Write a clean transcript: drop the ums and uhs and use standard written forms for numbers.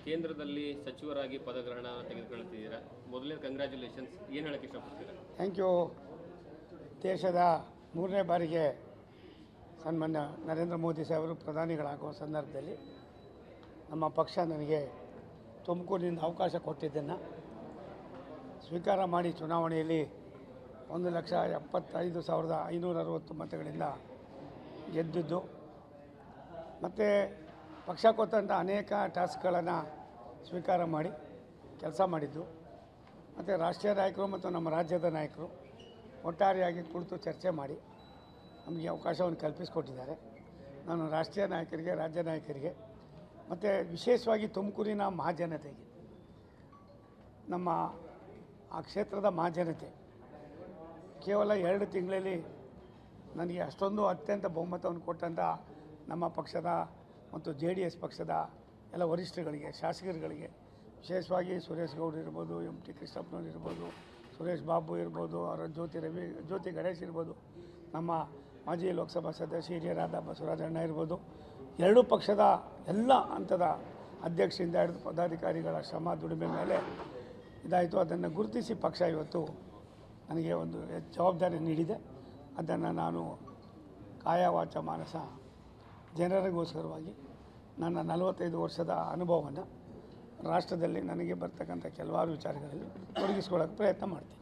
ಕೇಂದ್ರದಲ್ಲಿ ಸಚಿವರಾಗಿ ಪದಗ್ರಹಣ ತೆಗೆದುಕೊಳ್ತಿದ್ದೀರಾ. ಮೊದಲನೇ ಕಂಗ್ರ್ಯಾಚುಲೇಷನ್ಸ್. ಏನು ಹೇಳಕ್ಕೆ ಇಷ್ಟಪಡ್ತೀರಾ? Thank you. ದೇಶದ 3ನೇ ಬಾರಿಗೆ ಸನ್ಮಾನ್ಯ ನರೇಂದ್ರ ಮೋದಿ ಸಾಹೇಬರು ಪ್ರಧಾನಿಗಳಾಗುವ ಸಂದರ್ಭದಲ್ಲಿ ನಮ್ಮ ಪಕ್ಷ ನನಗೆ ತುಮಕೂರಿನಿಂದ ಅವಕಾಶ ಕೊಟ್ಟಿದ್ದನ್ನು ಸ್ವೀಕಾರ ಮಾಡಿ ಚುನಾವಣೆಯಲ್ಲಿ 1,75,560 ಮತಗಳಿಂದ ಗೆದ್ದಿದ್ದು ಮತ್ತು ಪಕ್ಷ ಕೊಟ್ಟಂಥ ಅನೇಕ ಟಾಸ್ಕ್ಗಳನ್ನು ಸ್ವೀಕಾರ ಮಾಡಿ ಕೆಲಸ ಮಾಡಿದ್ದು ಮತ್ತು ರಾಷ್ಟ್ರೀಯ ನಾಯಕರು ಮತ್ತು ನಮ್ಮ ರಾಜ್ಯದ ನಾಯಕರು ಒಟ್ಟಾರೆಯಾಗಿ ಕುಳಿತು ಚರ್ಚೆ ಮಾಡಿ ನಮಗೆ ಅವಕಾಶವನ್ನು ಕಲ್ಪಿಸಿಕೊಟ್ಟಿದ್ದಾರೆ. ನಾನು ರಾಷ್ಟ್ರೀಯ ನಾಯಕರಿಗೆ, ರಾಜ್ಯ ನಾಯಕರಿಗೆ ಮತ್ತು ವಿಶೇಷವಾಗಿ ತುಮಕೂರಿನ ಮಹಾಜನತೆಗೆ, ನಮ್ಮ ಆ ಕ್ಷೇತ್ರದ ಮಹಾಜನತೆ ಕೇವಲ 2 ತಿಂಗಳಲ್ಲಿ ನನಗೆ ಅಷ್ಟೊಂದು ಅತ್ಯಂತ ಬಹುಮತವನ್ನು ಕೊಟ್ಟಂಥ ನಮ್ಮ ಪಕ್ಷದ ಮತ್ತು JDS ಪಕ್ಷದ ಎಲ್ಲ ವರಿಷ್ಠರಿಗೆ, ಶಾಸಕರುಗಳಿಗೆ, ವಿಶೇಷವಾಗಿ ಸುರೇಶ್ ಗೌಡ್ರು ಇರ್ಬೋದು, MT ಕೃಷ್ಣಪ್ಪನವ್ರು ಇರ್ಬೋದು, ಸುರೇಶ್ ಬಾಬು ಇರ್ಬೋದು, ಅವರ ಜ್ಯೋತಿ ಗಣೇಶ್ ಇರ್ಬೋದು, ನಮ್ಮ ಮಾಜಿ ಲೋಕಸಭಾ ಸದಸ್ಯ ಹಿರಿಯರಾದ ಬಸವರಾಜಣ್ಣ ಇರ್ಬೋದು, ಎರಡೂ ಪಕ್ಷದ ಎಲ್ಲ ಹಂತದ ಅಧ್ಯಕ್ಷರಿಂದ ಹಿಡಿದು ಪದಾಧಿಕಾರಿಗಳ ಶ್ರಮ ದುಡಿಮೆ ಮೇಲೆ ಇದಾಯಿತು. ಅದನ್ನು ಗುರುತಿಸಿ ಪಕ್ಷ ಇವತ್ತು ನನಗೆ ಒಂದು ಜವಾಬ್ದಾರಿ ನೀಡಿದೆ. ಅದನ್ನು ನಾನು ಕಾಯ ವಾಚ ಮಾನಸ ಜನರಿಗೋಸ್ಕರವಾಗಿ ನನ್ನ 45 ವರ್ಷದ ಅನುಭವವನ್ನು ರಾಷ್ಟ್ರದಲ್ಲಿ ನನಗೆ ಬರ್ತಕ್ಕಂಥ ಕೆಲವಾರು ವಿಚಾರಗಳಲ್ಲಿ ತೊಡಗಿಸ್ಕೊಳ್ಳೋಕ್ಕೆ ಪ್ರಯತ್ನ ಮಾಡ್ತೀನಿ.